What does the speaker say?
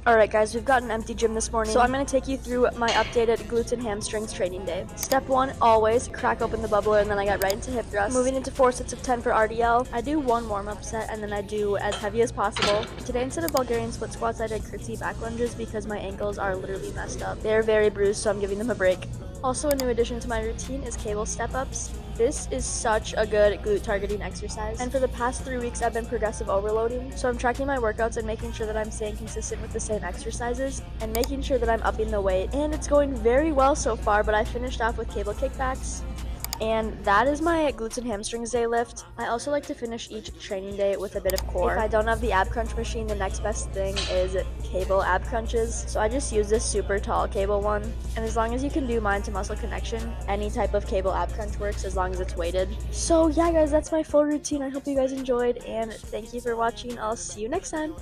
Alright guys, we've got an empty gym this morning, so I'm going to take you through my updated glutes and hamstrings training day. Step 1, always crack open the bubbler, and then I got right into hip thrusts. Moving into 4 sets of 10 for RDL. I do one warm-up set, and then I do as heavy as possible. Today, instead of Bulgarian split squats, I did curtsy back lunges because my ankles are literally messed up. They're very bruised, so I'm giving them a break. Also, a new addition to my routine is cable step-ups. This is such a good glute targeting exercise, and for the past 3 weeks I've been progressive overloading, so I'm tracking my workouts and making sure that I'm staying consistent with the same exercises and making sure that I'm upping the weight, and it's going very well so far. But I finished off with cable kickbacks, and that is my glutes and hamstrings day lift. I also like to finish each training day with a bit of core. If I don't have the ab crunch machine, the next best thing is cable ab crunches. So I just use this super tall cable one. And as long as you can do mind to muscle connection, any type of cable ab crunch works as long as it's weighted. So yeah guys, that's my full routine. I hope you guys enjoyed, and thank you for watching. I'll see you next time.